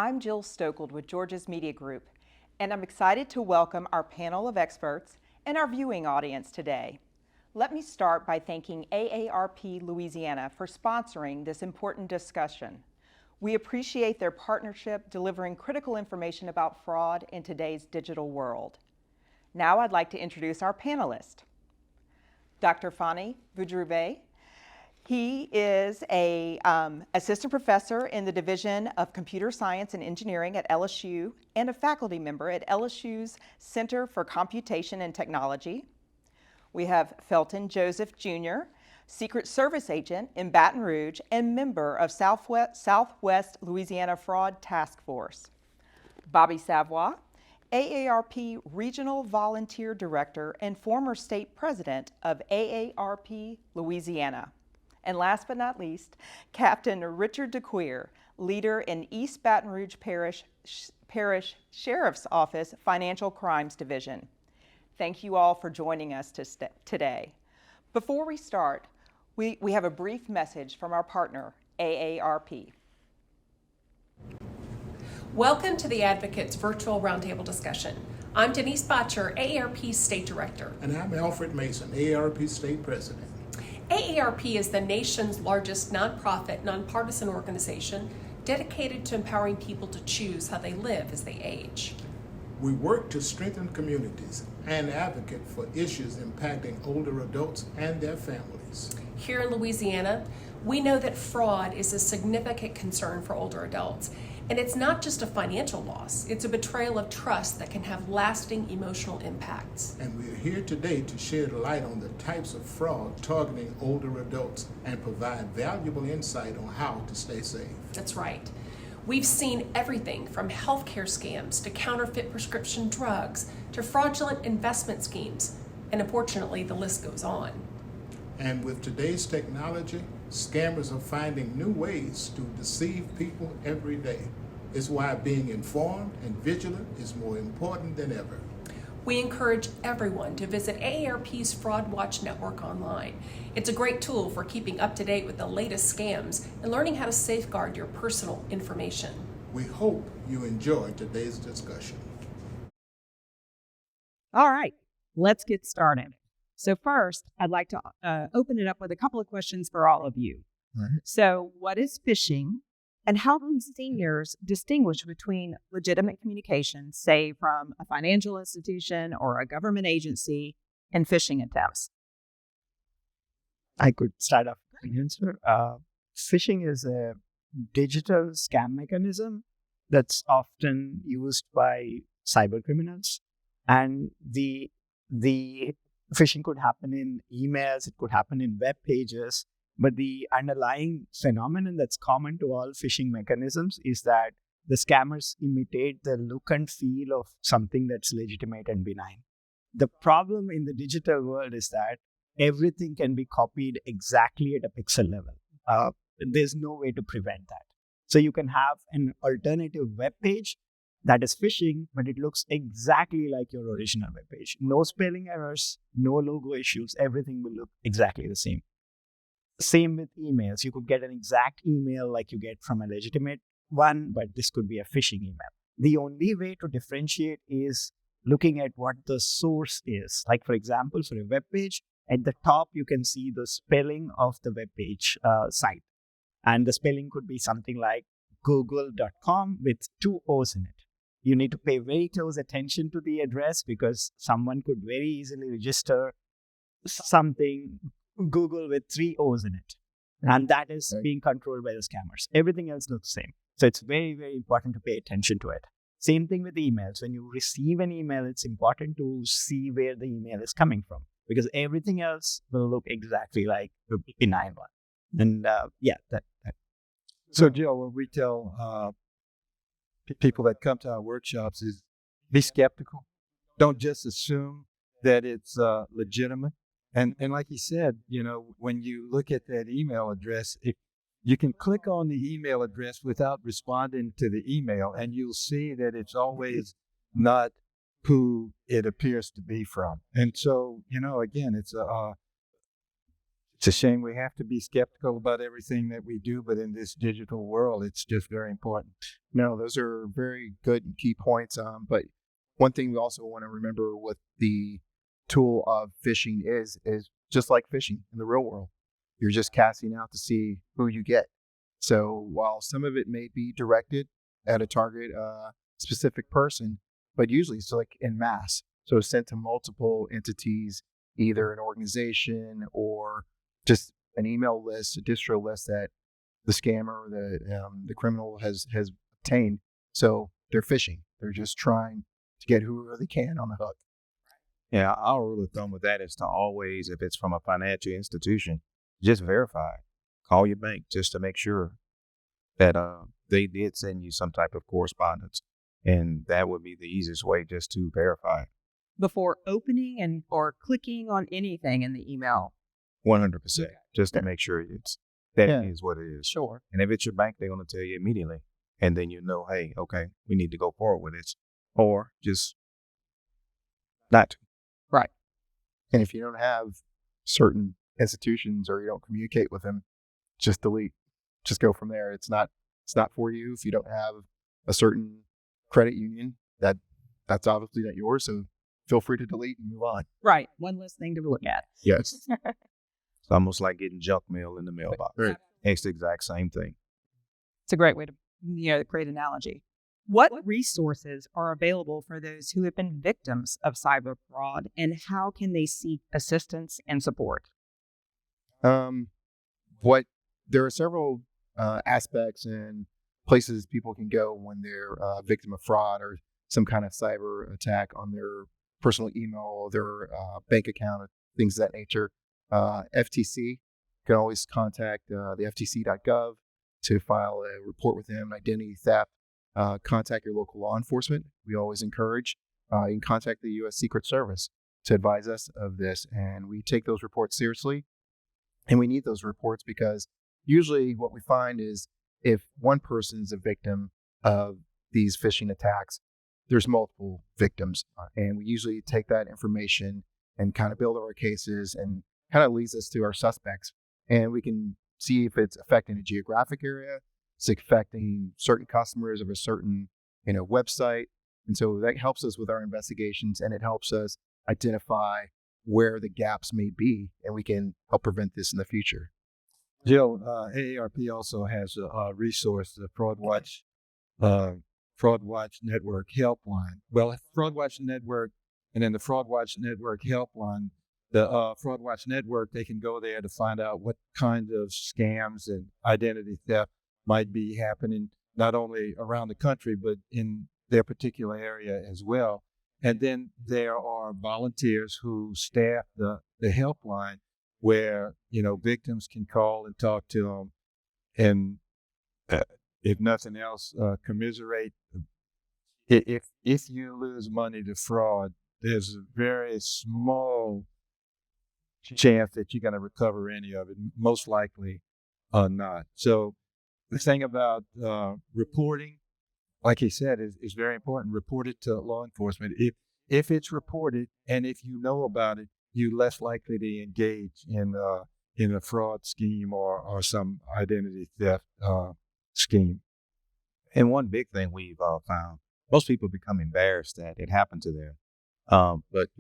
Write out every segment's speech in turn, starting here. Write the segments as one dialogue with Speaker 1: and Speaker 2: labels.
Speaker 1: I'm Jill Stokold with George's Media Group, and I'm excited to welcome our panel of experts and our viewing audience today. Let me start by thanking AARP Louisiana for sponsoring this important discussion. We appreciate their partnership delivering critical information about fraud in today's digital world. Now I'd like to introduce our panelist, Dr. Fani Vujruve. He is an assistant professor in the Division of Computer Science and Engineering at LSU and a faculty member at LSU's Center for Computation and Technology. We have Felton Joseph Jr., Secret Service agent in Baton Rouge and member of Southwest Louisiana Fraud Task Force. Bobby Savoy, AARP Regional Volunteer Director and former state president of AARP Louisiana. And last but not least, Captain Richard Decuir, leader in East Baton Rouge Parish Sheriff's Office Financial Crimes Division. Thank you all for joining us today. Before we start, we have a brief message from our partner, AARP.
Speaker 2: Welcome to the Advocates Virtual Roundtable Discussion. I'm Denise Botcher, AARP State Director.
Speaker 3: And I'm Alfred Mason, AARP State President.
Speaker 2: AARP is the nation's largest nonprofit, nonpartisan organization dedicated to empowering people to choose how they live as they age.
Speaker 3: We work to strengthen communities and advocate for issues impacting older adults and their families.
Speaker 2: Here in Louisiana, we know that fraud is a significant concern for older adults. And it's not just a financial loss, it's a betrayal of trust that can have lasting emotional impacts.
Speaker 3: And we're here today to shed light on the types of fraud targeting older adults and provide valuable insight on how to stay safe.
Speaker 2: That's right. We've seen everything from healthcare scams to counterfeit prescription drugs to fraudulent investment schemes. And unfortunately, the list goes on.
Speaker 3: And with today's technology, scammers are finding new ways to deceive people every day. It's why being informed and vigilant is more important than ever.
Speaker 2: We encourage everyone to visit AARP's Fraud Watch Network online. It's a great tool for keeping up to date with the latest scams and learning how to safeguard your personal information.
Speaker 3: We hope you enjoyed today's discussion.
Speaker 4: All right, let's get started. So first, I'd like to open it up with a couple of questions for all of you.
Speaker 3: Right.
Speaker 4: So what is phishing, and how do seniors distinguish between legitimate communication, say from a financial institution or a government agency, and phishing attempts?
Speaker 5: I could start off with the answer. Phishing is a digital scam mechanism that's often used by cyber criminals, and the phishing could happen in emails, it could happen in web pages, but the underlying phenomenon that's common to all phishing mechanisms is that the scammers imitate the look and feel of something that's legitimate and benign. The problem in the digital world is that everything can be copied exactly at a pixel level. There's no way to prevent that. So you can have an alternative web page that is phishing, but it looks exactly like your original web page. No spelling errors, no logo issues, everything will look exactly the same. Same with emails. You could get an exact email like you get from a legitimate one, but this could be a phishing email. The only way to differentiate is looking at what the source is. Like, for example, for a web page, at the top, you can see the spelling of the web page site. And the spelling could be something like google.com with 2 O's in it. You need to pay very close attention to the address because someone could very easily register something Google with 3 O's in it. And that is being controlled by the scammers. Everything else looks the same. So it's very, very important to pay attention to it. Same thing with emails. When you receive an email, it's important to see where the email is coming from because everything else will look exactly like the benign one. And that.
Speaker 6: So, Jill, what we tell people that come to our workshops is be skeptical. Don't just assume that it's legitimate. And like you said, when you look at that email address, if you can click on the email address without responding to the email, and you'll see that it's always not who it appears to be from. And so, again, it's It's a shame we have to be skeptical about everything that we do, but in this digital world, it's just very important.
Speaker 7: No, those are very good and key points. But one thing we also want to remember with the tool of phishing is just like fishing in the real world. You're just casting out to see who you get. So while some of it may be directed at a target specific person, but usually it's like in mass. So it's sent to multiple entities, either an organization or just an email list, a distro list that the scammer or the criminal has obtained. So they're phishing. They're just trying to get whoever they can on the hook.
Speaker 8: Yeah, our rule of thumb with that is to always, if it's from a financial institution, just verify. Call your bank just to make sure that they did send you some type of correspondence. And that would be the easiest way just to verify it.
Speaker 4: Before opening and or clicking on anything in the email.
Speaker 8: 100%. Just to make sure that
Speaker 7: Yeah.
Speaker 8: is what it is.
Speaker 7: Sure.
Speaker 8: And if it's your bank, they're going to tell you immediately. And then you know, hey, okay, we need to go forward with this. Or just not to.
Speaker 4: Right.
Speaker 7: And if you don't have certain institutions or you don't communicate with them, just delete. Just go from there. It's not for you. If you don't have a certain credit union, that's obviously not yours. So feel free to delete and move on.
Speaker 4: Right. One less thing to look at.
Speaker 7: Yes.
Speaker 8: It's almost like getting junk mail in the mailbox.
Speaker 7: Right.
Speaker 8: It's the exact same thing.
Speaker 4: It's a great way to, great analogy. What resources are available for those who have been victims of cyber fraud, and how can they seek assistance and support?
Speaker 7: There are several aspects and places people can go when they're a victim of fraud or some kind of cyber attack on their personal email, their bank account, things of that nature. FTC can always contact the ftc.gov to file a report with them, identity theft. Contact your local law enforcement. We always encourage. You can contact the U.S. Secret Service to advise us of this, and we take those reports seriously. And we need those reports because usually what we find is if one person is a victim of these phishing attacks, there's multiple victims. And we usually take that information and kind of build our cases and kind of leads us to our suspects. And we can see if it's affecting a geographic area, it's affecting certain customers of a certain website. And so that helps us with our investigations, and it helps us identify where the gaps may be, and we can help prevent this in the future.
Speaker 6: Jill, AARP also has a resource, the Fraud Watch Network Helpline. Well, Fraud Watch Network and then the Fraud Watch Network Helpline, the Fraud Watch Network, they can go there to find out what kind of scams and identity theft might be happening not only around the country, but in their particular area as well. And then there are volunteers who staff the helpline where, victims can call and talk to them and, if nothing else, commiserate. If you lose money to fraud, there's a very small chance that you're going to recover any of it, most likely not. So the thing about reporting, like he said, is very important. Report it to law enforcement. If it's reported and if you know about it, you're less likely to engage in a fraud scheme or some identity theft scheme.
Speaker 8: And one big thing we've found, most people become embarrassed that it happened to them. But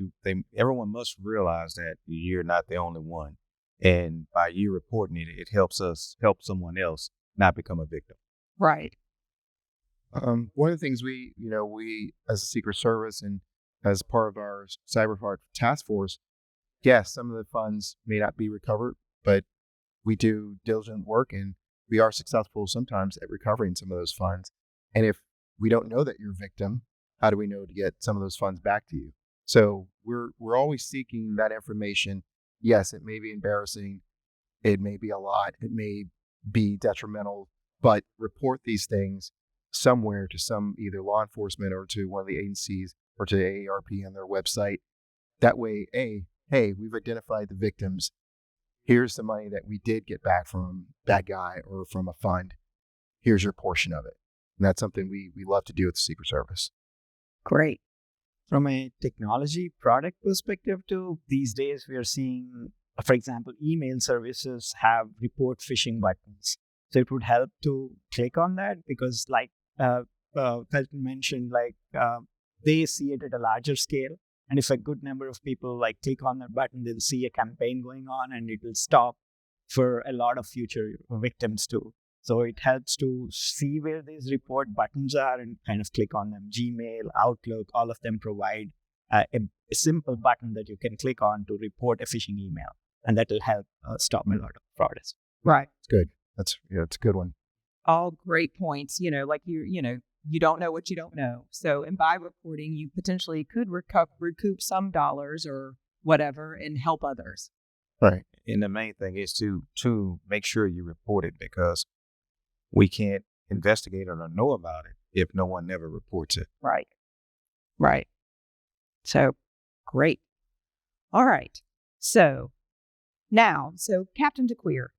Speaker 8: everyone must realize that you're not the only one. And by you reporting it, it helps us help someone else not become a victim.
Speaker 4: Right.
Speaker 7: One of the things we as a Secret Service and as part of our cyber fraud task force, yes, some of the funds may not be recovered, but we do diligent work and we are successful sometimes at recovering some of those funds. And if we don't know that you're a victim, how do we know to get some of those funds back to you? So we're always seeking that information. Yes, it may be embarrassing. It may be a lot. It may be detrimental, but report these things somewhere to some either law enforcement or to one of the agencies or to AARP on their website. That way, hey, we've identified the victims. Here's the money that we did get back from that guy or from a fund. Here's your portion of it. And that's something we love to do at the Secret Service.
Speaker 4: Great.
Speaker 5: From a technology product perspective too, these days we are seeing for example, email services have report phishing buttons. So it would help to click on that because, like Felton mentioned, they see it at a larger scale. And if a good number of people click on that button, they'll see a campaign going on, and it will stop for a lot of future victims too. So it helps to see where these report buttons are and kind of click on them. Gmail, Outlook, all of them provide a simple button that you can click on to report a phishing email, and that will help stop a lot of fraud.
Speaker 4: Right.
Speaker 7: It's good. It's a good one.
Speaker 4: All great points. You don't know what you don't know. So, and by reporting, you potentially could recoup some dollars or whatever and help others.
Speaker 7: Right.
Speaker 8: And the main thing is to make sure you report it, because we can't investigate it or know about it if no one never reports it.
Speaker 4: Right. Right. So, great. All right. So Captain Decuir,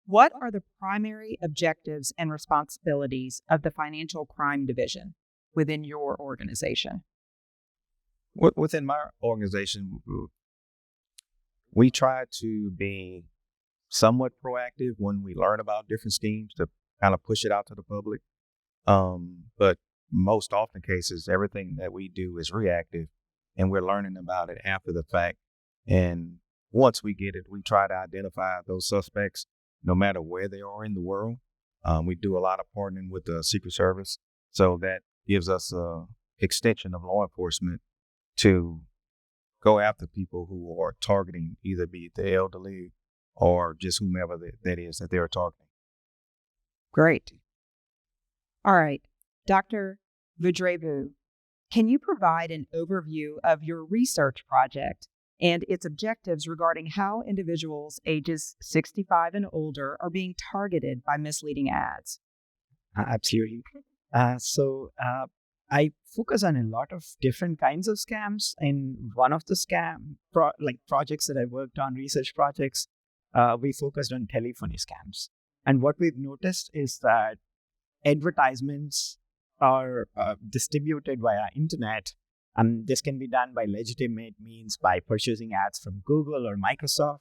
Speaker 4: what are the primary objectives and responsibilities of the Financial Crime Division within your organization?
Speaker 8: Within my organization, we try to be somewhat proactive when we learn about different schemes to kind of push it out to the public. But most often cases, everything that we do is reactive, and we're learning about it after the fact. And once we get it, we try to identify those suspects, no matter where they are in the world. We do a lot of partnering with the Secret Service, so that gives us an extension of law enforcement to go after people who are targeting either be it the elderly or just whomever that is that they're targeting.
Speaker 4: Great. All right. Dr. Vidrevu, can you provide an overview of your research project and its objectives regarding how individuals ages 65 and older are being targeted by misleading ads?
Speaker 5: Absolutely. So I focus on a lot of different kinds of scams. And one of the projects that I worked on, research projects, we focused on telephony scams. And what we've noticed is that advertisements are distributed via internet. This can be done by legitimate means, by purchasing ads from Google or Microsoft.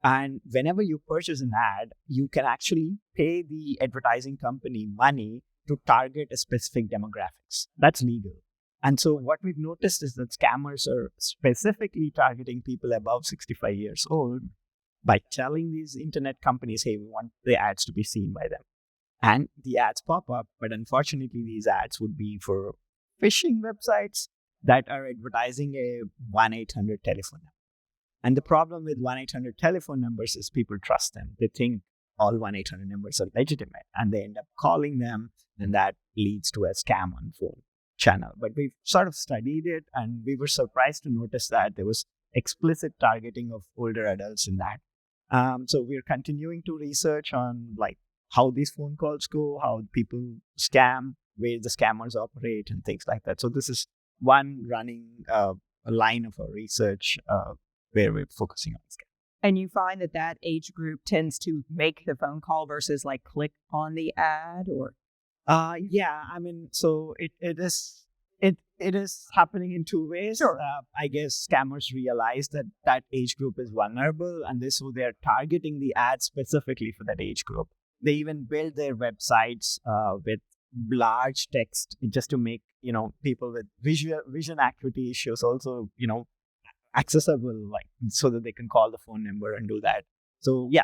Speaker 5: And whenever you purchase an ad, you can actually pay the advertising company money to target a specific demographics. That's legal. And so what we've noticed is that scammers are specifically targeting people above 65 years old by telling these internet companies, hey, we want the ads to be seen by them. And the ads pop up, but unfortunately, these ads would be for phishing websites that are advertising a 1-800 telephone number. And the problem with 1-800 telephone numbers is people trust them. They think all 1-800 numbers are legitimate, and they end up calling them, and that leads to a scam on phone channel. But we've sort of studied it, and we were surprised to notice that there was explicit targeting of older adults in that. So we're continuing to research on how these phone calls go, how people scam, where the scammers operate, and things like that. So this is one running a line of our research where we're focusing on scam.
Speaker 4: And you find that age group tends to make the phone call versus click on the ad, or?
Speaker 5: Yeah, I mean, so it is happening in two ways.
Speaker 4: Sure.
Speaker 5: I guess scammers realize that age group is vulnerable, and so they're targeting the ad specifically for that age group. They even build their websites with large text just to make people with vision acuity issues also accessible, so that they can call the phone number and do that. So yeah,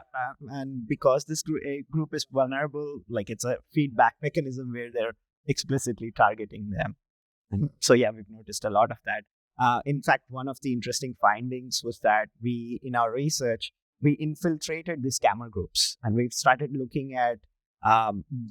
Speaker 5: and because this group is vulnerable, it's a feedback mechanism where they're explicitly targeting them. And so yeah, we've noticed a lot of that. In fact, one of the interesting findings was that in our research, we infiltrated the scammer groups, and we've started looking at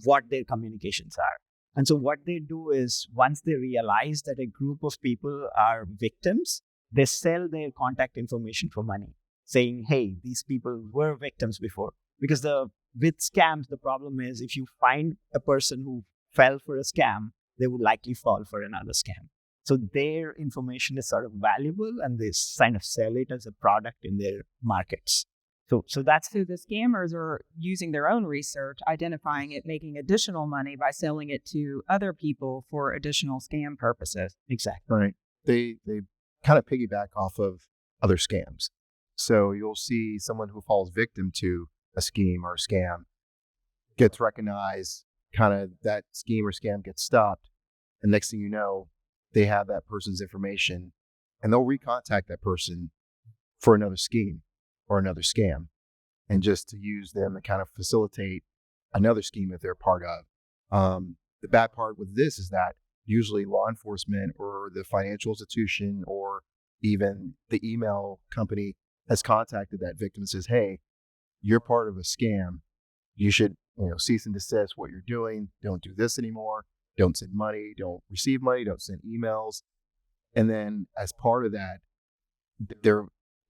Speaker 5: what their communications are. And so what they do is, once they realize that a group of people are victims, they sell their contact information for money, saying, hey, these people were victims before. Because with scams, the problem is, if you find a person who fell for a scam, they would likely fall for another scam. So their information is sort of valuable, and they kind of sell it as a product in their markets. So that's
Speaker 4: So the scammers are using their own research, identifying it, making additional money by selling it to other people for additional scam purposes.
Speaker 5: exactly.
Speaker 7: Right. They kind of piggyback off of other scams. So you'll see someone who falls victim to a scheme or a scam gets recognized, kind of that scheme or scam gets stopped. And next thing you know, they have that person's information and they'll recontact that person for another scheme or another scam, and just to use them to kind of facilitate another scheme that they're part of. The bad part with this is that usually law enforcement or the financial institution or even the email company has contacted that victim and says, hey, you're part of a scam. You should, cease and desist what you're doing. Don't do this anymore. Don't send money. Don't receive money. Don't send emails. And then as part of that,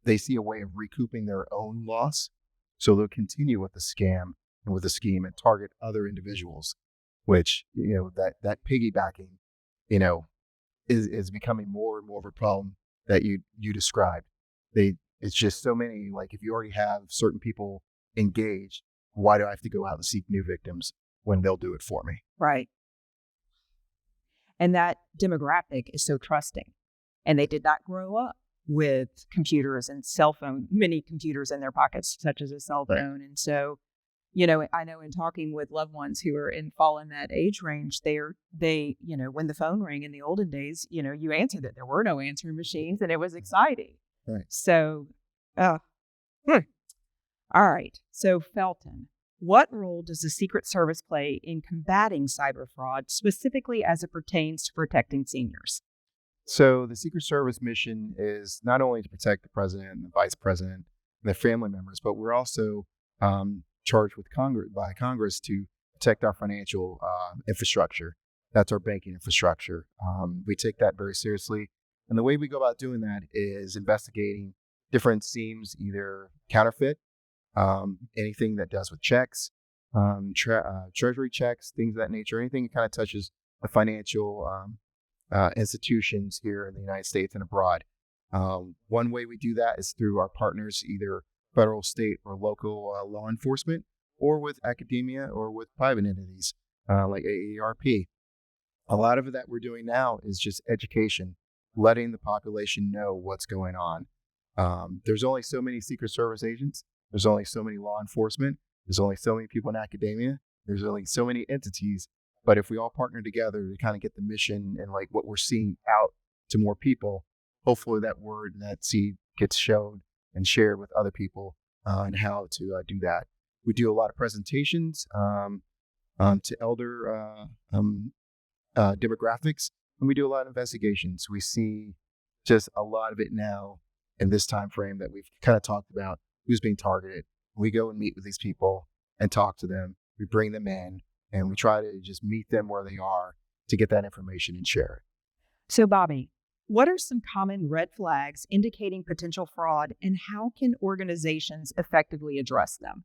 Speaker 7: they see a way of recouping their own loss. So they'll continue with the scam and with the scheme and target other individuals, which, that piggybacking, is becoming more and more of a problem that you described. It's just so many, like if you already have certain people engaged, why do I have to go out and seek new victims when they'll do it for me?
Speaker 4: Right. And that demographic is so trusting. And they did not grow up with computers and many computers in their pockets, such as a cell phone. Right. And so, I know in talking with loved ones who are fall in that age range, they when the phone rang in the olden days, you answered it. There were no answering machines and it was exciting.
Speaker 7: Right.
Speaker 4: So, all right. So Felton, what role does the Secret Service play in combating cyber fraud, specifically as it pertains to protecting seniors?
Speaker 7: So the Secret Service mission is not only to protect the president and the vice president and their family members, but we're also charged with by Congress to protect our financial infrastructure. That's our banking infrastructure. We take that very seriously. And the way we go about doing that is investigating different schemes, either counterfeit, anything that does with checks, treasury checks, things of that nature, anything that kind of touches the financial institutions here in the United States and abroad. One way we do that is through our partners, either federal, state, or local law enforcement, or with academia or with private entities like AARP. A lot of that we're doing now is just education, letting the population know what's going on. There's only so many Secret Service agents. There's only so many law enforcement. There's only so many people in academia. There's only so many entities. But if we all partner together to kind of get the mission and like what we're seeing out to more people, hopefully that word and that seed gets shown and shared with other people and how to do that. We do a lot of presentations to elder demographics, and we do a lot of investigations. We see just a lot of it now in this time frame that we've kind of talked about, who's being targeted. We go and meet with these people and talk to them. We bring them in and we try to just meet them where they are to get that information and share it.
Speaker 4: So Bobby, what are some common red flags indicating potential fraud, and how can organizations effectively address them?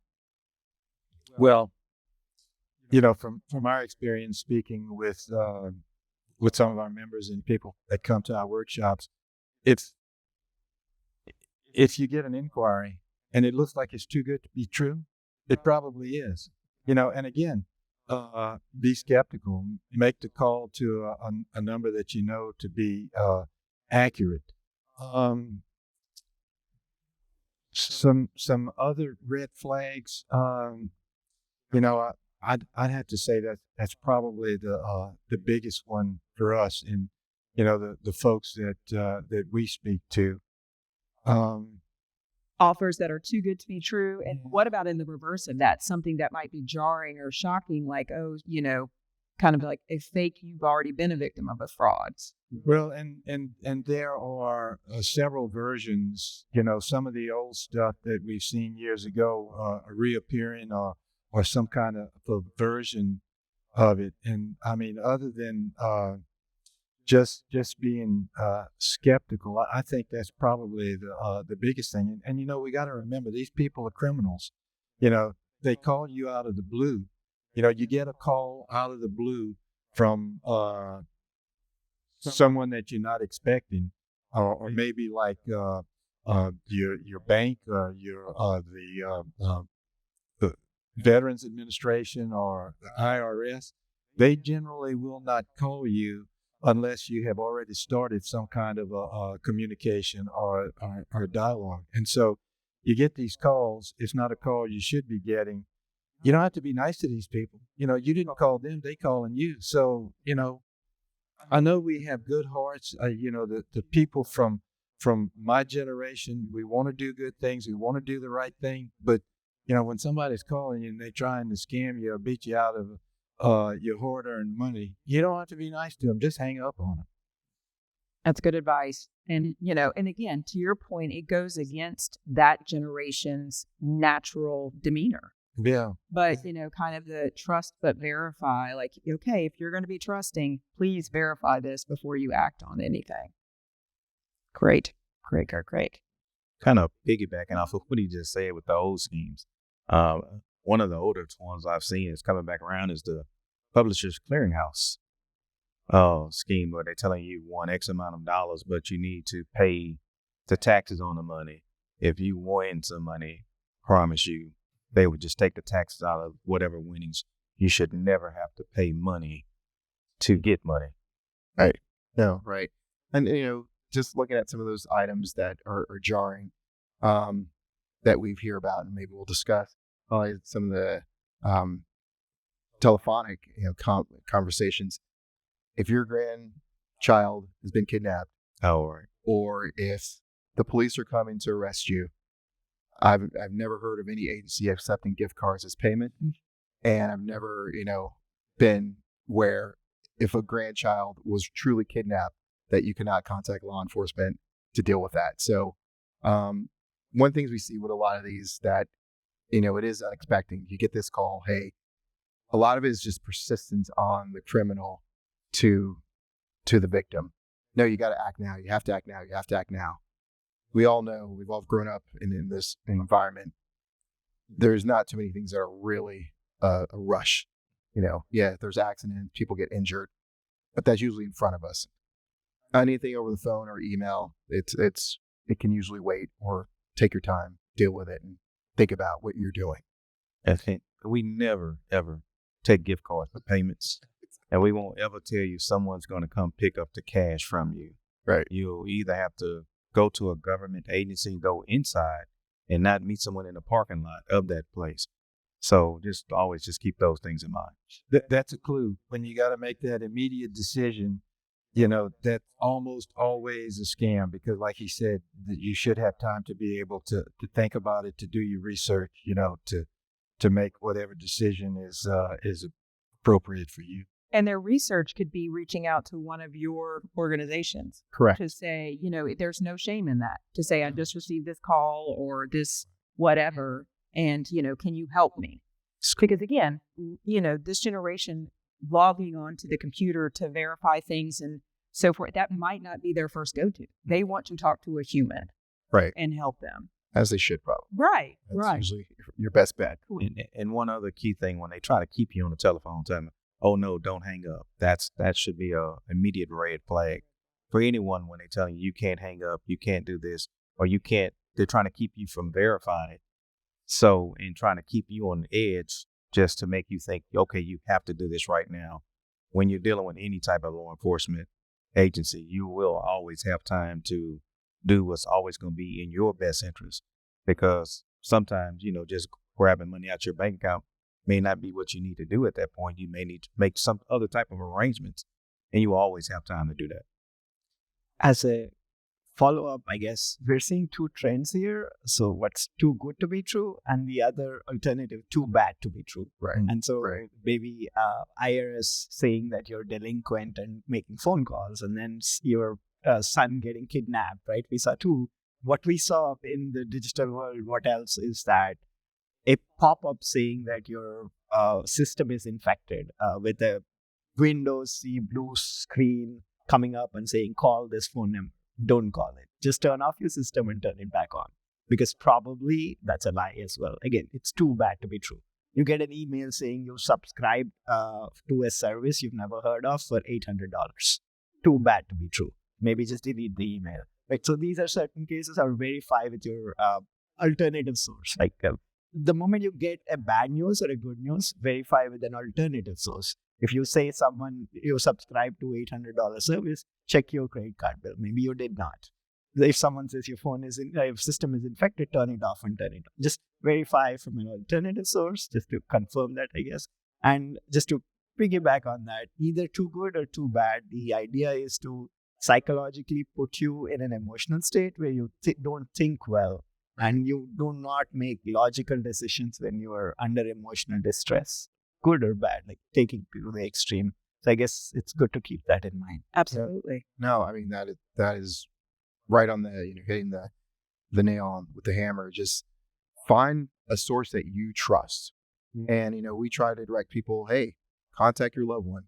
Speaker 6: Well, from our experience speaking with some of our members and people that come to our workshops, if you get an inquiry and it looks like it's too good to be true, it probably is. And again, be skeptical. Make the call to a number that you know to be accurate. Some other red flags. I'd have to say that's probably the biggest one for us, and the folks that we speak to.
Speaker 4: Offers that are too good to be true. And what about in the reverse of that? Something that might be jarring or shocking, like, kind of like a fake, you've already been a victim of a fraud.
Speaker 6: Well, and there are several versions, some of the old stuff that we've seen years ago reappearing or some kind of a version of it. And I mean, other than just being skeptical, I think that's probably the biggest thing. And we got to remember, these people are criminals. They call you out of the blue. You get a call out of the blue from someone that you're not expecting, or maybe like your bank or the Veterans Administration or the IRS. They generally will not call you unless you have already started some kind of a communication or dialogue. And so you get these calls. It's not a call you should be getting. You don't have to be nice to these people. You didn't call them; they calling you. So, I know we have good hearts. The people from my generation, we want to do good things. We want to do the right thing. But when somebody's calling you and they're trying to scam you or beat you out of your hard-earned money, you don't have to be nice to them. Just hang up on them.
Speaker 4: That's good advice. And, and again, to your point, it goes against that generation's natural demeanor.
Speaker 6: Yeah.
Speaker 4: But, kind of the trust but verify, like, okay, if you're going to be trusting, please verify this before you act on anything. Great.
Speaker 8: Kind of piggybacking off of what he just said with the old schemes. One of the older ones I've seen is coming back around is the Publishers Clearinghouse scheme, where they're telling you won X amount of dollars, but you need to pay the taxes on the money. If you win some money, promise you, they would just take the taxes out of whatever winnings. You should never have to pay money to get money.
Speaker 7: Right. No, right. And, just looking at some of those items that are jarring, that we hear about, and maybe we'll discuss some of the telephonic, conversations. If your grandchild has been kidnapped, or if the police are coming to arrest you, I've never heard of any agency accepting gift cards as payment, and I've never, been where if a grandchild was truly kidnapped, that you cannot contact law enforcement to deal with that. So, one thing we see with a lot of these that, it is unexpected. You get this call, hey, a lot of it is just persistence on the criminal to the victim. No, you got to act now. You have to act now. You have to act now. We all know, we've all grown up in this environment. There's not too many things that are really a rush. There's accidents, people get injured, but that's usually in front of us. Anything over the phone or email, it can usually wait, or take your time, deal with it, and think about what you're doing.
Speaker 8: We never, ever take gift cards for payments. And we won't ever tell you someone's going to come pick up the cash from you.
Speaker 7: Right.
Speaker 8: You'll either have to go to a government agency, go inside, and not meet someone in the parking lot of that place. So always keep those things in mind.
Speaker 6: That's a clue. When you got to make that immediate decision, that's almost always a scam, because like he said, that you should have time to be able to think about it, to do your research, to make whatever decision is appropriate for you.
Speaker 4: And their research could be reaching out to one of your organizations.
Speaker 7: Correct.
Speaker 4: To say, there's no shame in that. To say, I just received this call or this whatever, and, can you help me? Because again, this generation logging onto the computer to verify things and so forth, that might not be their first go-to. They want to talk to a human.
Speaker 7: Right.
Speaker 4: And help them.
Speaker 7: As they should, probably.
Speaker 4: Right.
Speaker 7: That's usually your best bet.
Speaker 8: And one other key thing, when they try to keep you on the telephone, tell me, oh no, don't hang up. That should be a immediate red flag for anyone when they tell you can't hang up, you can't do this, or you can't. They're trying to keep you from verifying it. So, and trying to keep you on the edge just to make you think, okay, you have to do this right now. When you're dealing with any type of law enforcement agency, you will always have time to do what's always going to be in your best interest, because sometimes, just grabbing money out your bank account may not be what you need to do at that point. You may need to make some other type of arrangements, and you will always have time to do that.
Speaker 5: As a follow-up, I guess, we're seeing two trends here. So what's too good to be true, and the other alternative, too bad to be true.
Speaker 7: Right.
Speaker 5: And so maybe IRS saying that you're delinquent and making phone calls, and then your son getting kidnapped, right? We saw two. What we saw in the digital world, what else is that? A pop-up saying that your system is infected with a Windows C blue screen coming up and saying, call this phone number. Don't call it. Just turn off your system and turn it back on. Because probably that's a lie as well. Again, it's too bad to be true. You get an email saying you subscribed to a service you've never heard of for $800. Too bad to be true. Maybe just delete the email. Right. So these are certain cases, or verify with your alternative source. Like the moment you get a bad news or a good news, verify with an alternative source. If you say someone you subscribe to $800 service, check your credit card bill. Maybe you did not. if someone says your phone is if system is infected, turn it off and turn it on. Just verify from an alternative source, just to confirm that, I guess. And just to piggyback on that, either too good or too bad, the idea is to psychologically put you in an emotional state where you don't think well and you do not make logical decisions when you are under emotional distress, good or bad, like taking to the extreme. So I guess it's good to keep that in mind.
Speaker 4: Absolutely.
Speaker 7: No, I mean that is right on the hitting the nail on with the hammer. Just find a source that you trust, and we try to direct people. Hey, contact your loved one.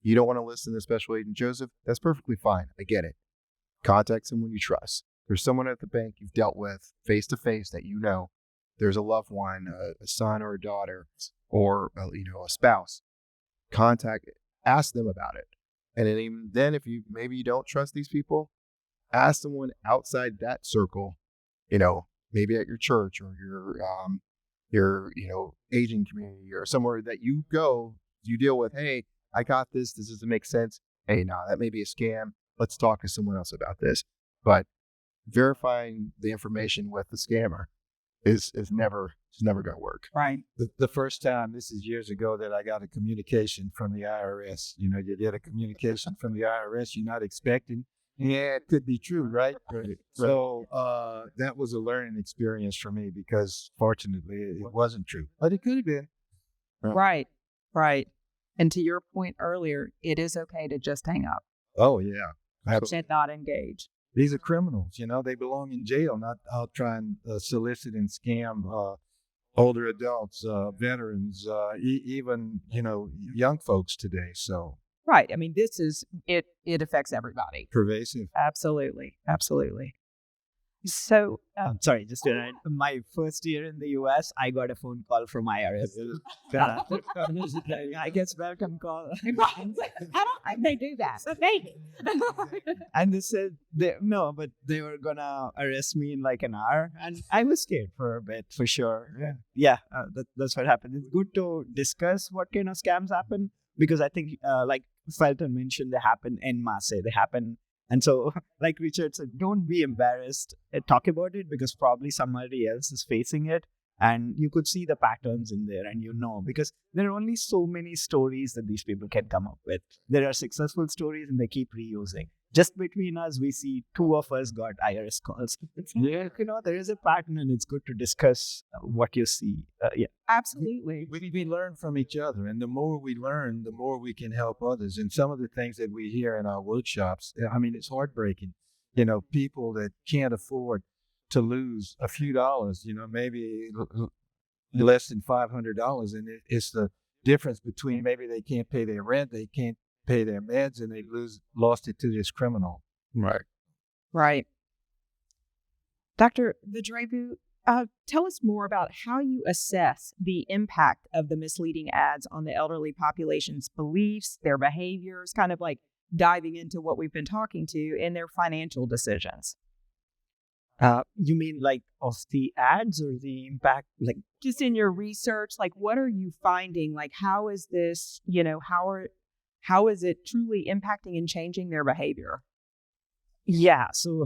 Speaker 7: You don't want to listen to Special Agent Joseph? That's perfectly fine. I get it. Contact someone you trust. There's someone at the bank you've dealt with face to face that there's a loved one, a son or a daughter, or a spouse. Ask them about it. And then even then, if maybe you don't trust these people, ask someone outside that circle, maybe at your church or your aging community or somewhere that you deal with. Hey, I got this. This doesn't make sense. Hey, no, that may be a scam. Let's talk to someone else about this. But verifying the information with the scammer is never going to work.
Speaker 4: Right.
Speaker 6: The first time, this is years ago, that I got a communication from the IRS. You get a communication from the IRS you're not expecting. Yeah, it could be true, right?
Speaker 7: Right.
Speaker 6: So that was a learning experience for me because fortunately it wasn't true, but it could have been.
Speaker 4: Right. And to your point earlier, it is okay to just hang up
Speaker 6: Oh, yeah. Absolutely.
Speaker 4: and not engage.
Speaker 6: These are criminals, they belong in jail, not out trying to solicit and scam older adults, veterans, even, young folks today. So
Speaker 4: Right. I mean, it affects everybody.
Speaker 6: pervasive.
Speaker 4: Absolutely. So, sorry, just to add, my first year in the US, I got a phone call from IRS. I guess welcome call. I don't think they do that. And they said, no, but they were going to arrest me in like an hour. And I was scared for a bit, for sure. Yeah, that's what happened. It's good to discuss what kind of scams happen because I think, like Felton mentioned, they happen en masse. They happen. And so, like Richard said, don't be embarrassed. Talk about it because probably somebody else is facing it. And you could see the patterns in there and because there are only so many stories that these people can come up with. There are successful stories and they keep reusing. Just between us, we see 2 of us got IRS calls.
Speaker 6: Yeah.
Speaker 4: There is a pattern and it's good to discuss what you see. Yeah. Absolutely.
Speaker 6: We learn from each other, and the more we learn, the more we can help others. And some of the things that we hear in our workshops, I mean, it's heartbreaking. People that can't afford to lose a few dollars, maybe less than $500, and it's the difference between maybe they can't pay their rent, they can't pay their meds, and they lost it to this criminal.
Speaker 4: Right. Dr. Vidrevu, tell us more about how you assess the impact of the misleading ads on the elderly population's beliefs, their behaviors, kind of like diving into what we've been talking to in their financial decisions. You mean like of the ads or the impact, like just in your research, like what are you finding? Like how is this, how is it truly impacting and changing their behavior? Yeah. So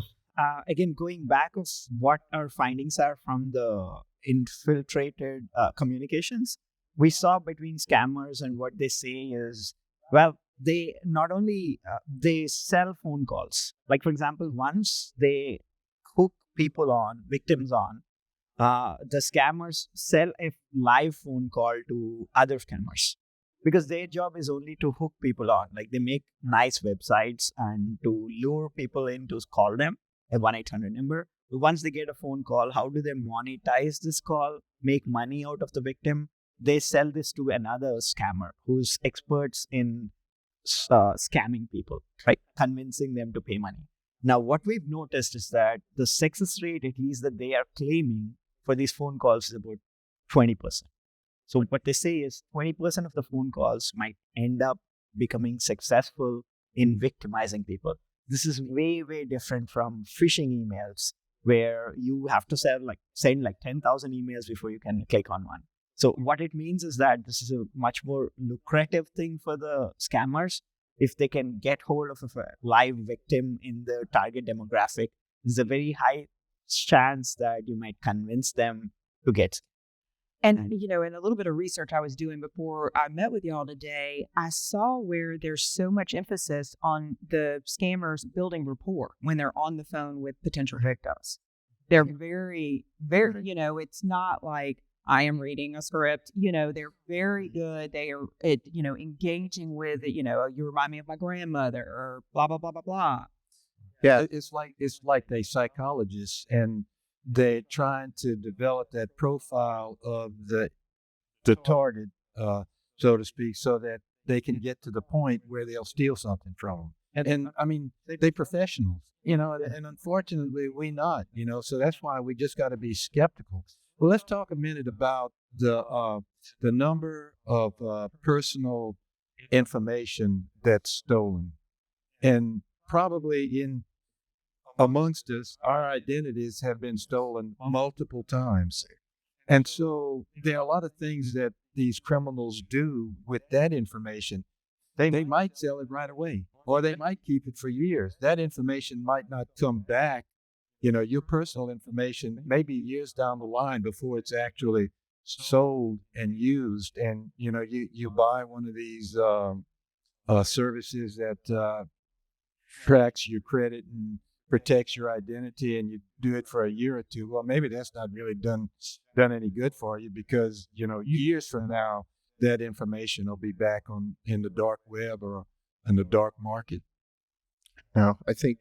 Speaker 4: again, going back of what our findings are from the infiltrated communications, we saw between scammers and what they say is, well, they not only, they sell phone calls. Like for example, once they hook victims on, the scammers sell a live phone call to other scammers because their job is only to hook people on. Like they make nice websites and to lure people in to call them, a 1-800 number. But once they get a phone call, how do they monetize this call, make money out of the victim? They sell this to another scammer who's experts in scamming people, right? Convincing them to pay money. Now, what we've noticed is that the success rate, at least that they are claiming for these phone calls, is about 20%. So what they say is 20% of the phone calls might end up becoming successful in victimizing people. This is way, way different from phishing emails where you have to send like 10,000 emails before you can click on one. So what it means is that this is a much more lucrative thing for the scammers if they can get hold of a live victim in the target demographic
Speaker 5: there's a very high chance that you might convince them to get.
Speaker 4: And, in a little bit of research I was doing before I met with y'all today, I saw where there's so much emphasis on the scammers building rapport when they're on the phone with potential victims. They're very, very, it's not like I am reading a script, they're very good. They are, engaging with, you remind me of my grandmother or blah, blah, blah, blah, blah.
Speaker 7: Yeah.
Speaker 6: It's like they psychologists, and they're trying to develop that profile of the target, so to speak, so that they can get to the point where they'll steal something from them. And I mean, they professionals, and unfortunately we not, so that's why we just got to be skeptical. Well, let's talk a minute about the number of personal information that's stolen, and probably amongst us, our identities have been stolen multiple times. And so there are a lot of things that these criminals do with that information. They might sell it right away, or they might keep it for years. That information might not come back, your personal information, maybe years down the line before it's actually sold and used. And, you buy one of these services that tracks your credit and protects your identity, and you do it for a year or two. Well, maybe that's not really done any good for you, because years from now that information will be back in the dark web or in the dark market.
Speaker 7: No, I think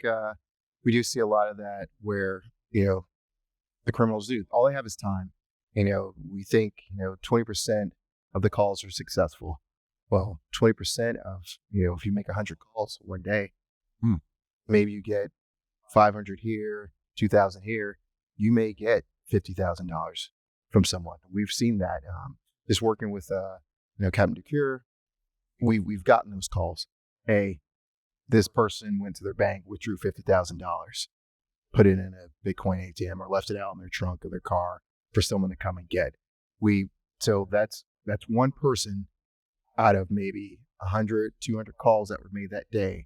Speaker 7: we do see a lot of that where the criminals do. All they have is time. We think 20% of the calls are successful. Well, 20% of if you make 100 calls one day, maybe you get 500 here, 2,000 here, you may get $50,000 from someone. We've seen that. Just working with Captain Decuir, we've gotten those calls. Hey, this person went to their bank, withdrew $50,000, put it in a Bitcoin ATM, or left it out in their trunk of their car for someone to come and get. So that's one person out of maybe 100, 200 calls that were made that day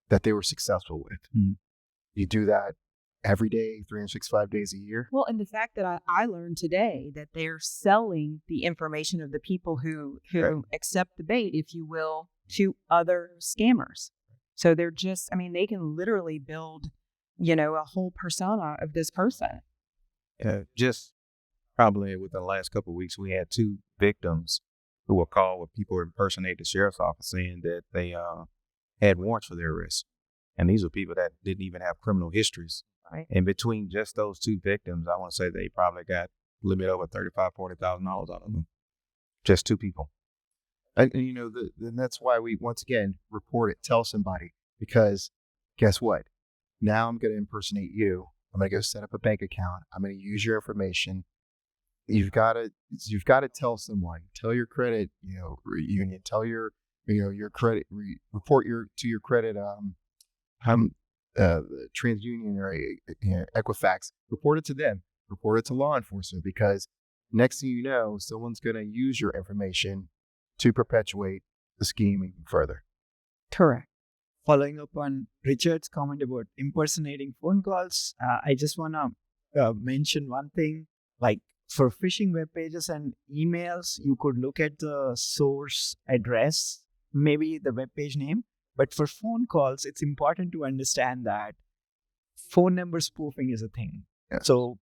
Speaker 7: that they were successful with. You do that every day, 365 days a year.
Speaker 4: Well, and the fact that I learned today that they're selling the information of the people who accept the bait, if you will, to other scammers. So they're just, they can literally build, a whole persona of this person.
Speaker 8: Just probably within the last couple of weeks, we had 2 victims who were called with people impersonating the sheriff's office saying that they had warrants for their arrest. And these were people that didn't even have criminal histories.
Speaker 4: Right.
Speaker 8: And between just those 2 victims, I want to say they probably got a little bit over $35,000, $40,000 out of them. Just 2 people.
Speaker 7: And that's why we, once again, report it, tell somebody, because guess what? Now I'm going to impersonate you. I'm going to go set up a bank account. I'm going to use your information. You've got to tell someone, tell your credit, union, tell your credit, report to your credit, TransUnion or Equifax, report it to them, report it to law enforcement, because next thing you know, someone's going to use your information to perpetuate the scheme even further.
Speaker 4: Correct.
Speaker 5: Following up on Richard's comment about impersonating phone calls, I just want to mention one thing. Like for phishing web pages and emails, you could look at the source address, maybe the web page name. But for phone calls, it's important to understand that phone number spoofing is a thing.
Speaker 7: Yes.
Speaker 5: So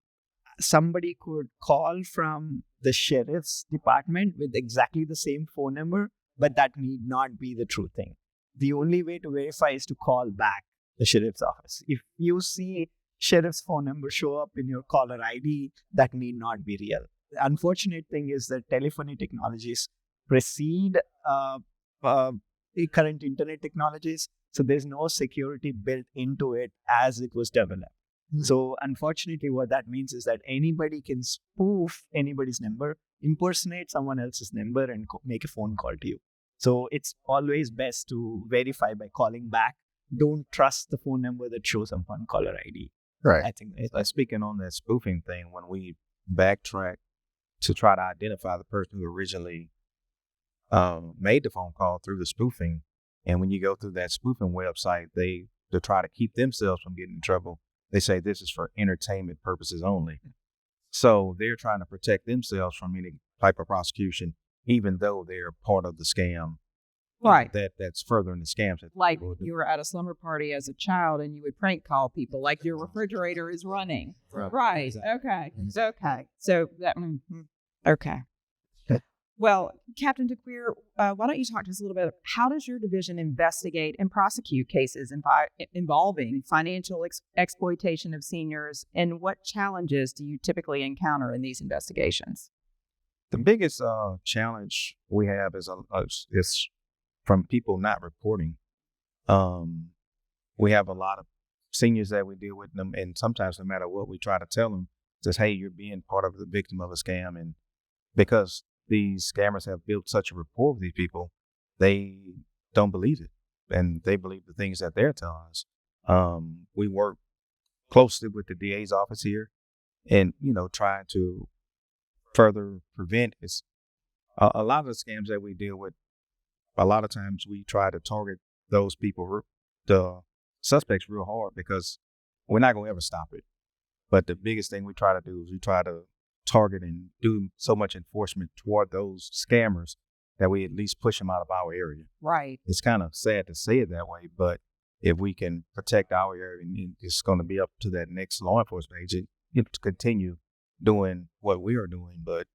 Speaker 5: somebody could call from the sheriff's department with exactly the same phone number, but that need not be the true thing. The only way to verify is to call back the sheriff's office. If you see sheriff's phone number show up in your caller ID, that need not be real. The unfortunate thing is that telephony technologies precede current internet technologies, so there's no security built into it as it was developed. So unfortunately, what that means is that anybody can spoof anybody's number, impersonate someone else's number, and make a phone call to you. So it's always best to verify by calling back. Don't trust the phone number that shows up on caller ID.
Speaker 7: Right.
Speaker 5: I think
Speaker 8: Speaking on that spoofing thing, when we backtrack to try to identify the person who originally made the phone call through the spoofing, and when you go through that spoofing website, to try to keep themselves from getting in trouble, they say this is for entertainment purposes only. So they're trying to protect themselves from any type of prosecution, even though they're part of the scam.
Speaker 4: Right.
Speaker 8: That's furthering the scams. That
Speaker 4: Like
Speaker 8: people do.
Speaker 4: you were at a slumber party as a child and you would prank call people like your refrigerator is running. Right. Okay. Okay. So that, okay. Well, Captain Decuir, why don't you talk to us a little bit? How does your division investigate and prosecute cases involving financial exploitation of seniors, and what challenges do you typically encounter in these investigations?
Speaker 8: The biggest challenge we have is from people not reporting. We have a lot of seniors that we deal with them, and sometimes no matter what we try to tell them, says, "Hey, you're being part of the victim of a scam," and because these scammers have built such a rapport with these people, they don't believe it, and they believe the things that they're telling us. We work closely with the DA's office here, and try to further prevent is a lot of the scams that we deal with. A lot of times we try to target those people, the suspects, real hard because we're not going to ever stop it. But the biggest thing we try to do is we try to target and do so much enforcement toward those scammers that we at least push them out of our area.
Speaker 4: Right.
Speaker 8: It's kind of sad to say it that way, but if we can protect our area, it's going to be up to that next law enforcement agent to continue doing what we are doing. But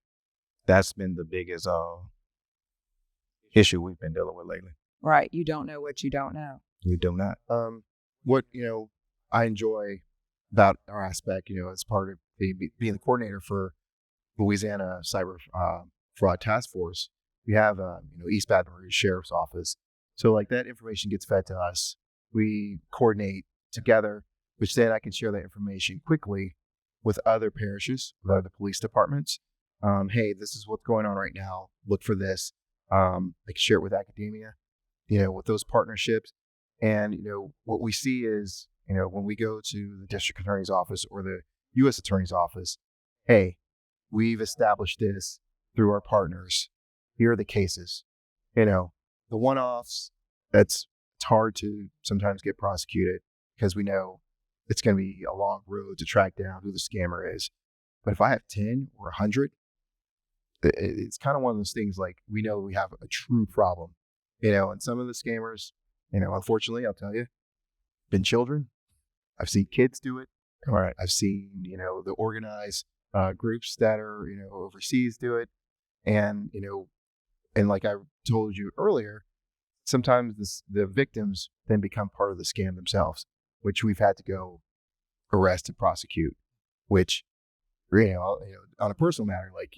Speaker 8: that's been the biggest issue we've been dealing with lately.
Speaker 4: Right. You don't know what you don't know.
Speaker 8: We do not.
Speaker 7: What I enjoy about our aspect, as part of being the coordinator for Louisiana Cyber Fraud Task Force, we have East Baton Rouge Sheriff's Office. So like that information gets fed to us. We coordinate together, which then I can share that information quickly with other parishes, with other police departments. Hey, this is what's going on right now. Look for this. I can share it with academia, with those partnerships. And, what we see is, when we go to the district attorney's office or the U.S. attorney's office, hey, we've established this through our partners. Here are the cases. The one-offs, it's hard to sometimes get prosecuted because we know it's going to be a long road to track down who the scammer is. But if I have 10 or 100, it's kind of one of those things like we know we have a true problem, and some of the scammers, unfortunately, I'll tell you, been children. I've seen kids do it.
Speaker 8: Right.
Speaker 7: I've seen, the organized groups that are, overseas do it. And, and like I told you earlier, sometimes the victims then become part of the scam themselves, which we've had to go arrest and prosecute, which, on a personal matter, like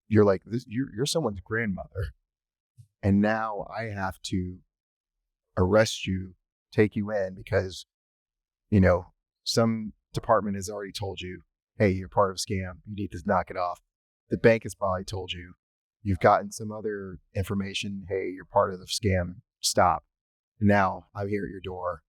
Speaker 7: you're like this, you're someone's grandmother. And now I have to arrest you, take you in because, some department has already told you, hey, you're part of a scam. You need to knock it off. The bank has probably told you. You've gotten some other information. Hey, you're part of the scam. Stop. And now I'm here at your door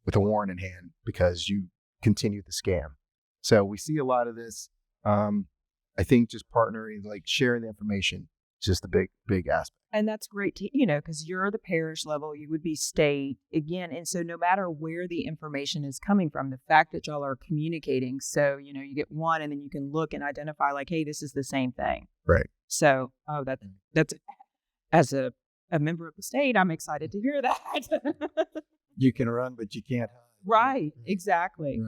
Speaker 7: with a warrant in hand because you continued the scam. So we see a lot of this. I think just partnering, like sharing the information, is just a big aspect.
Speaker 4: And that's great to, because you're the parish level, you would be state again. And so no matter where the information is coming from, the fact that y'all are communicating, so, you get one and then you can look and identify like, hey, this is the same thing.
Speaker 7: Right.
Speaker 4: So, that's as a member of the state, I'm excited to hear that.
Speaker 6: You can run, but you can't hide.
Speaker 4: Right. Exactly.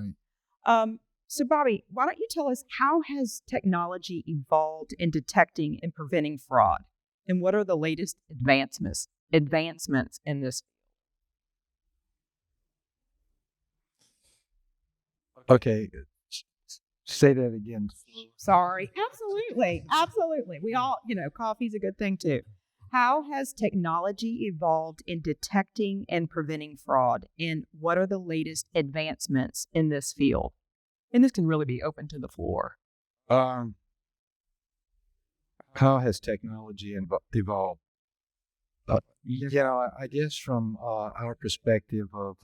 Speaker 7: Right.
Speaker 4: So Bobby, why don't you tell us how has technology evolved in detecting and preventing fraud? And what are the latest advancements in this?
Speaker 6: Okay. Say that again.
Speaker 4: Sorry. Absolutely. We all, coffee's a good thing too. How has technology evolved in detecting and preventing fraud? And what are the latest advancements in this field? And this can really be open to the floor.
Speaker 6: How has technology evolved? I guess from our perspective of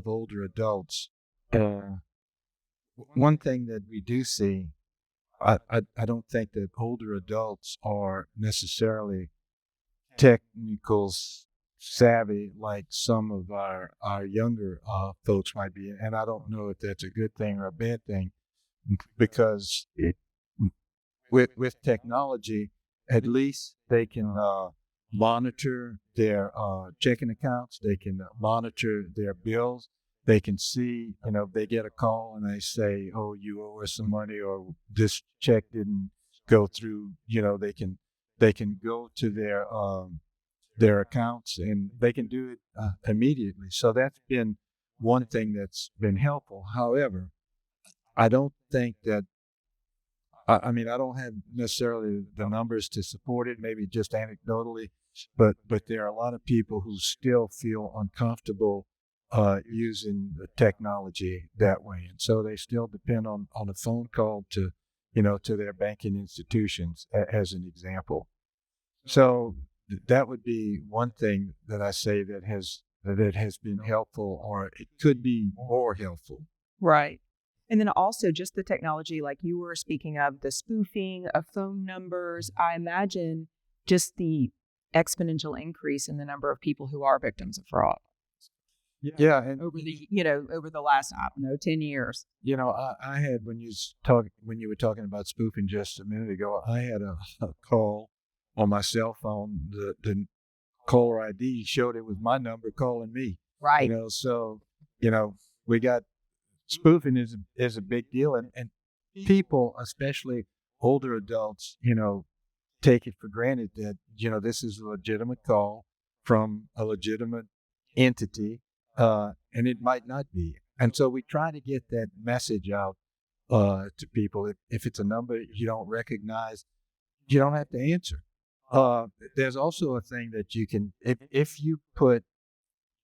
Speaker 6: older adults, one thing that we do see, I don't think that older adults are necessarily technical savvy like some of our younger folks might be. And I don't know if that's a good thing or a bad thing, because with technology, at least they can monitor their checking accounts. They can monitor their bills. They can see, if they get a call and they say, "Oh, you owe us some money," or "This check didn't go through." They can go to their accounts, and they can do it immediately. So that's been one thing that's been helpful. However, I don't think that. I mean, I don't have necessarily the numbers to support it, maybe just anecdotally, but there are a lot of people who still feel uncomfortable using the technology that way. And so they still depend on a phone call to their banking institutions, as an example. So that would be one thing that I say that has been helpful, or it could be more helpful.
Speaker 4: Right. And then also just the technology, like you were speaking of, the spoofing of phone numbers. I imagine just the exponential increase in the number of people who are victims of fraud.
Speaker 6: Yeah, and
Speaker 4: Over the last, 10 years.
Speaker 6: I had, when you were talking about spoofing just a minute ago, I had a call on my cell phone. The caller ID showed it was my number calling me.
Speaker 4: Right.
Speaker 6: So we got spoofing is a big deal, and people, especially older adults, take it for granted that this is a legitimate call from a legitimate entity, and it might not be. And so we try to get that message out to people. If it's a number you don't recognize, you don't have to answer. There's also a thing that you can, if you put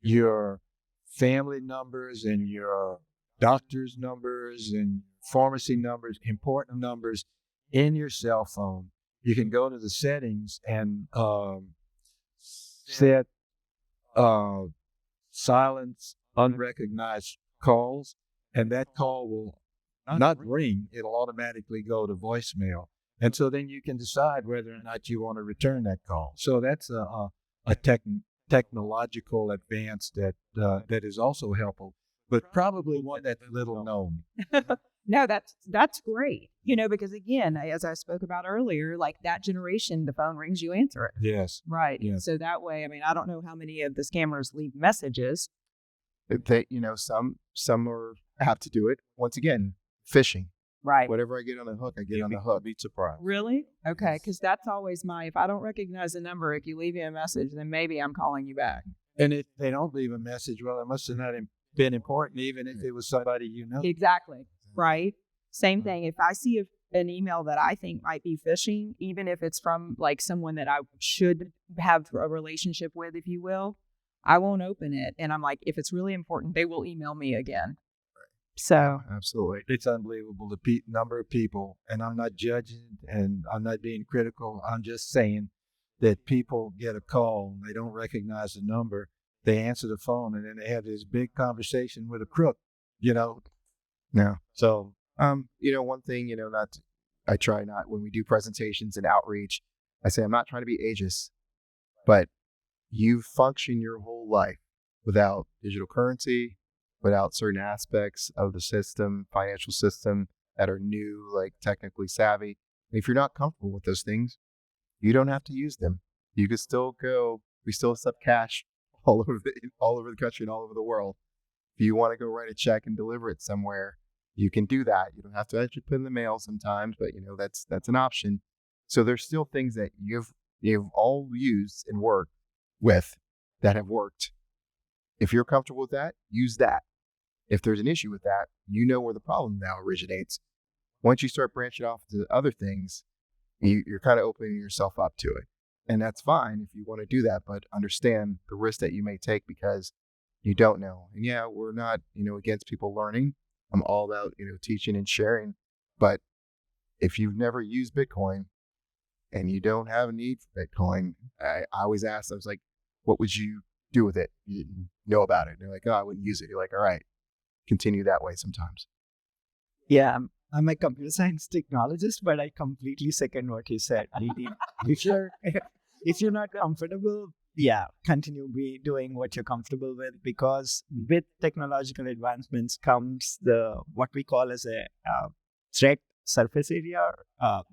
Speaker 6: your family numbers and your doctor's numbers and pharmacy numbers, important numbers in your cell phone, you can go to the settings and set silence unrecognized calls, and that call will not ring. It'll automatically go to voicemail. And so then you can decide whether or not you want to return that call. So that's a technological advance that is also helpful, but probably one that's little known.
Speaker 4: No, that's great. Because again, as I spoke about earlier, like that generation, the phone rings, you answer it.
Speaker 6: Yes.
Speaker 4: Right.
Speaker 6: Yes.
Speaker 4: So that way, I mean, I don't know how many of the scammers leave messages.
Speaker 7: They, some are apt to do it. Once again, phishing.
Speaker 4: Right.
Speaker 7: Whatever I get on the hook, I get on the hook.
Speaker 8: Be surprised.
Speaker 4: Really? Okay. Because that's always if I don't recognize the number, if you leave me a message, then maybe I'm calling you back.
Speaker 6: And if they don't leave a message, well, it must have not been important, even if it was somebody
Speaker 4: Exactly. Right. Same thing. If I see an email that I think might be phishing, even if it's from like someone that I should have a relationship with, if you will, I won't open it. And I'm like, if it's really important, they will email me again. So
Speaker 7: Absolutely.
Speaker 6: It's unbelievable the number of people, and I'm not judging and I'm not being critical. I'm just saying that people get a call and they don't recognize the number. They answer the phone and then they have this big conversation with a crook,
Speaker 7: No.
Speaker 6: So,
Speaker 7: one thing, I try not, when we do presentations and outreach, I say, I'm not trying to be ageist, but you function your whole life without digital currency, without certain aspects of the system, financial system that are new, like technically savvy. And if you're not comfortable with those things, you don't have to use them. You can still go. We still accept cash all over the country and all over the world. If you want to go write a check and deliver it somewhere, you can do that. You don't have to actually put it in the mail sometimes, but that's an option. So there's still things that you've all used and worked with that have worked. If you're comfortable with that, use that. If there's an issue with that, where the problem now originates. Once you start branching off to other things, you're kind of opening yourself up to it. And that's fine if you want to do that, but understand the risk that you may take because you don't know. And yeah, we're not, against people learning. I'm all about, teaching and sharing. But if you've never used Bitcoin and you don't have a need for Bitcoin, I always ask, I was like, what would you do with it? You didn't know about it. And they're like, oh, I wouldn't use it. You're like, all right, continue that way sometimes.
Speaker 5: Yeah, I'm a computer science technologist, but I completely second what you said. If you're not comfortable continue be doing what you're comfortable with, because with technological advancements comes the what we call as a threat surface area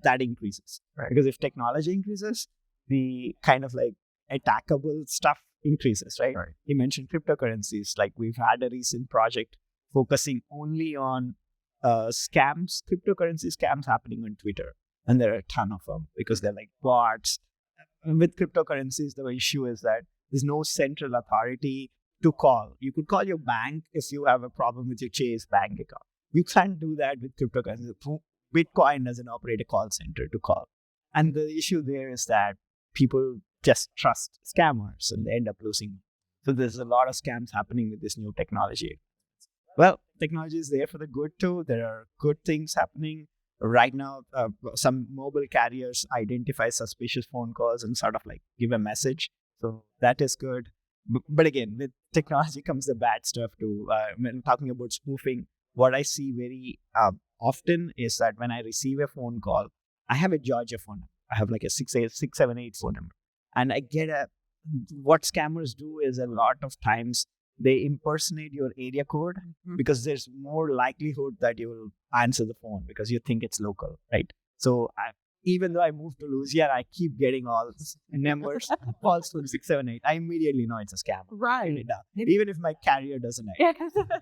Speaker 5: that increases.
Speaker 7: Right.
Speaker 5: Because if technology increases, the kind of like attackable stuff increases, right?
Speaker 7: Right.
Speaker 5: You mentioned cryptocurrencies. Like we've had a recent project focusing only on scams, cryptocurrency scams happening on Twitter, and there are a ton of them because they're like bots. With cryptocurrencies, the issue is that there's no central authority to call. You could call your bank if you have a problem with your Chase bank account. You can't do that with cryptocurrency. Bitcoin doesn't operate a call center to call. And the issue there is that people just trust scammers and they end up losing. So there's a lot of scams happening with this new technology. Well, technology is there for the good too. There are good things happening. Right now, some mobile carriers identify suspicious phone calls and sort of like give a message. So that is good. But again, with technology comes the bad stuff too. When talking about spoofing, what I see very often is that when I receive a phone call, I have a Georgia phone number. I have like a 678 phone number. And I get what scammers do is a lot of times they impersonate your area code because there's more likelihood that you will answer the phone because you think it's local, right? So even though I moved to Louisiana, I keep getting all numbers, calls from 678. I immediately know it's a scam.
Speaker 4: Right.
Speaker 5: Even if my carrier doesn't know.
Speaker 4: Yeah.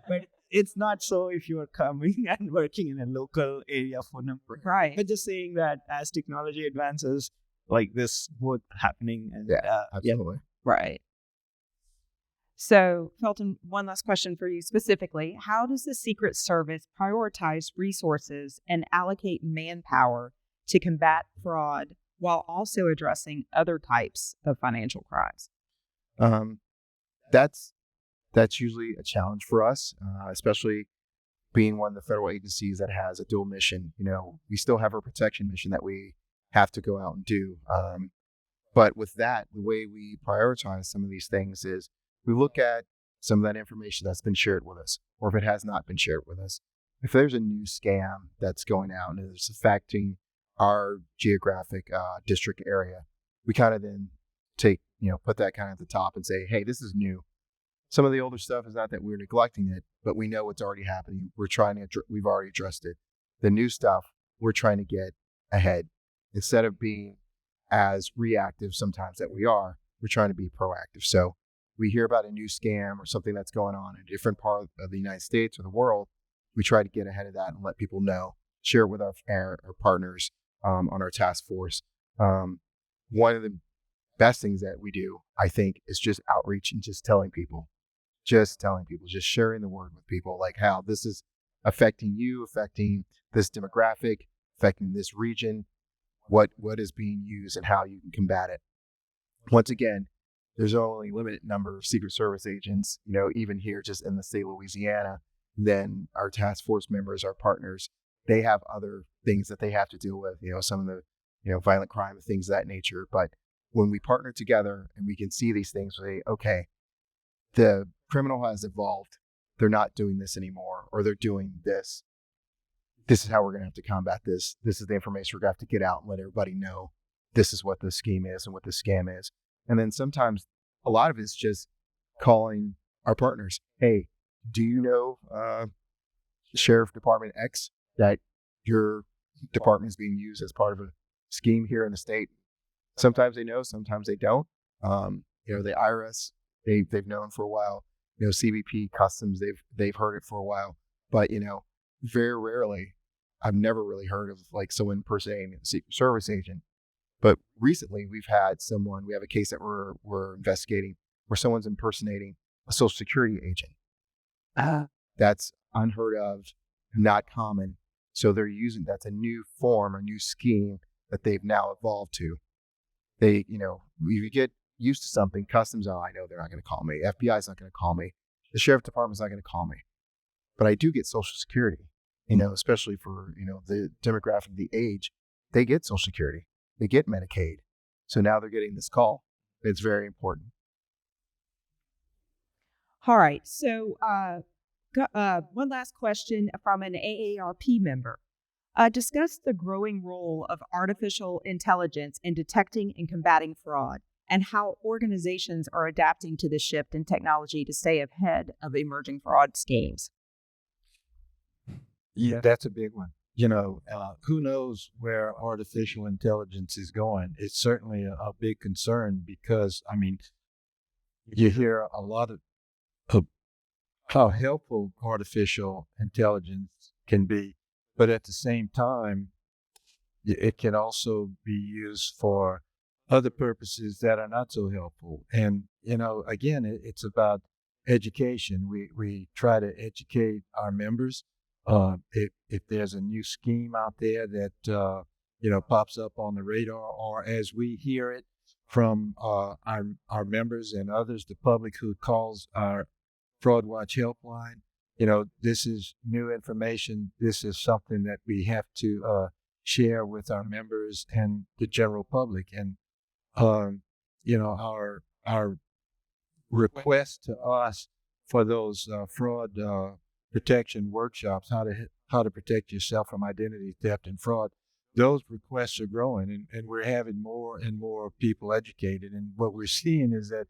Speaker 5: But it's not so if you are coming and working in a local area phone number.
Speaker 4: Right.
Speaker 5: But just saying that as technology advances, like this both happening. And,
Speaker 7: Absolutely.
Speaker 4: Right. So, Felton, one last question for you specifically. How does the Secret Service prioritize resources and allocate manpower to combat fraud while also addressing other types of financial crimes?
Speaker 7: That's usually a challenge for us, especially being one of the federal agencies that has a dual mission. You know, we still have our protection mission that we have to go out and do. But with that, the way we prioritize some of these things is we look at some of that information that's been shared with us, or if it has not been shared with us. If there's a new scam that's going out and it's affecting our geographic district area, we kind of then put that kind of at the top and say, hey, this is new. Some of the older stuff is not that we're neglecting it, but we know what's already happening. We've already addressed it. The new stuff, we're trying to get ahead. Instead of being as reactive sometimes that we're trying to be proactive. So we hear about a new scam or something that's going on in a different part of the United States or the world, we try to get ahead of that and let people know, share it with our partners on our task force. One of the best things that we do, I think, is just outreach and just sharing the word with people, like how this is affecting you, affecting this demographic, affecting this region, what is being used and how you can combat it. Once again, there's only a limited number of Secret Service agents, even here just in the state of Louisiana. Then our task force members, our partners, they have other things that they have to deal with, some of the, violent crime and things of that nature. But when we partner together and we can see these things, we say, okay, the criminal has evolved. They're not doing this anymore, or they're doing this. This is how we're going to have to combat this. This is the information we're going to have to get out and let everybody know this is what the scheme is and what the scam is. And then sometimes a lot of it's just calling our partners. Hey, do you know Sheriff Department X that your department is being used as part of a scheme here in the state? Sometimes they know, sometimes they don't. The IRS, they've known for a while. CBP, Customs, they've heard it for a while. But very rarely, I've never really heard of like someone impersonating a Secret Service agent. But recently, we have a case that we're investigating where someone's impersonating a Social Security agent. That's unheard of, not common. So that's a new form, a new scheme that they've now evolved to. If you get used to something, Customs, I know they're not going to call me. FBI's not going to call me. The Sheriff Department's not going to call me. But I do get Social Security, especially for, the demographic of the age. They get Social Security. They get Medicaid. So now they're getting this call. It's very important.
Speaker 4: All right. So one last question from an AARP member. Discuss the growing role of artificial intelligence in detecting and combating fraud. and how organizations are adapting to this shift in technology to stay ahead of emerging fraud schemes.
Speaker 6: Yeah, that's a big one. Who knows where artificial intelligence is going? It's certainly a big concern because, I mean, you hear a lot of how helpful artificial intelligence can be, but at the same time, it can also be used for other purposes that are not so helpful. And, again, it's about education. We try to educate our members. If there's a new scheme out there that, pops up on the radar, or as we hear it from our members and others, the public who calls our Fraud Watch helpline, this is new information. This is something that we have to share with our members and the general public. And, our request to us for those fraud protection workshops, how to protect yourself from identity theft and fraud, those requests are growing, and we're having more and more people educated. And what we're seeing is that,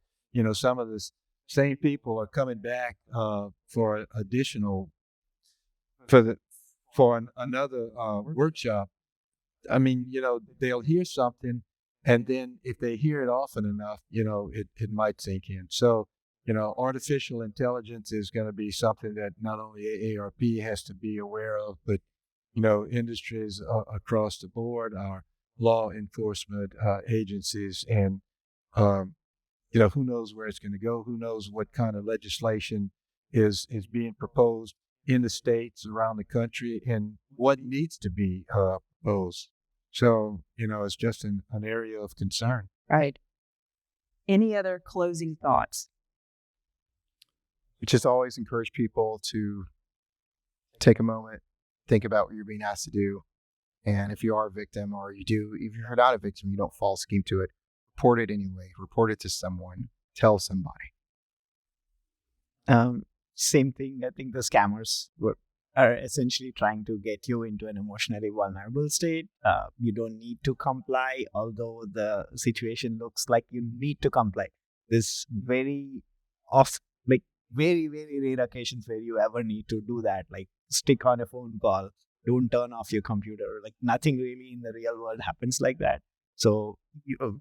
Speaker 6: some of the same people are coming back for another workshop. I mean, they'll hear something, and then if they hear it often enough, it might sink in. So, artificial intelligence is going to be something that not only AARP has to be aware of, but, industries across the board, our law enforcement agencies, and, who knows where it's going to go? Who knows what kind of legislation is being proposed in the states around the country, and what needs to be proposed. So, it's just an area of concern.
Speaker 4: Right. Any other closing thoughts?
Speaker 7: We just always encourage people to take a moment, think about what you're being asked to do. And if you are a victim, or if you're not a victim, you don't fall scheme to it, report it anyway. Report it to someone. Tell somebody.
Speaker 5: Same thing. I think the scammers are essentially trying to get you into an emotionally vulnerable state. You don't need to comply, although the situation looks like you need to comply. There's very very rare occasions where you ever need to do that, like stick on a phone call, don't turn off your computer. Like, nothing really in the real world happens like that. So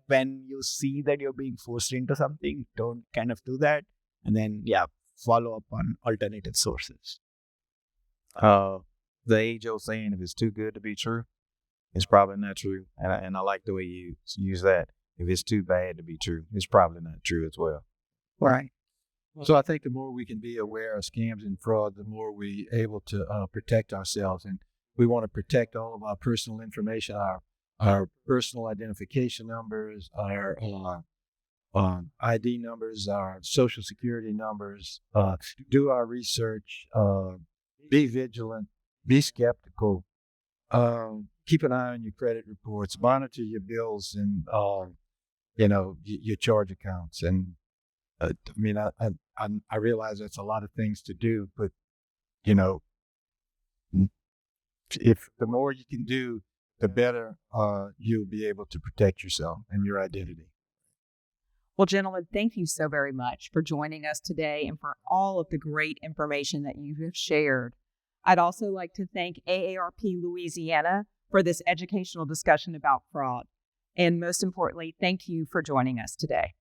Speaker 5: when you see that you're being forced into something, don't kind of do that. And then, follow up on alternative sources.
Speaker 8: The age-old saying, if it's too good to be true, it's probably not true. And I like the way you use that. If it's too bad to be true, it's probably not true as well.
Speaker 5: Right.
Speaker 6: So I think the more we can be aware of scams and fraud, the more we're able to protect ourselves. And we want to protect all of our personal information, our personal identification numbers, our ID numbers, our social security numbers, do our research, be vigilant, be skeptical, keep an eye on your credit reports, monitor your bills and, your charge accounts. And I realize that's a lot of things to do, but, if the more you can do, the better you'll be able to protect yourself and your identity.
Speaker 4: Well, gentlemen, thank you so very much for joining us today and for all of the great information that you have shared. I'd also like to thank AARP Louisiana for this educational discussion about fraud. And most importantly, thank you for joining us today.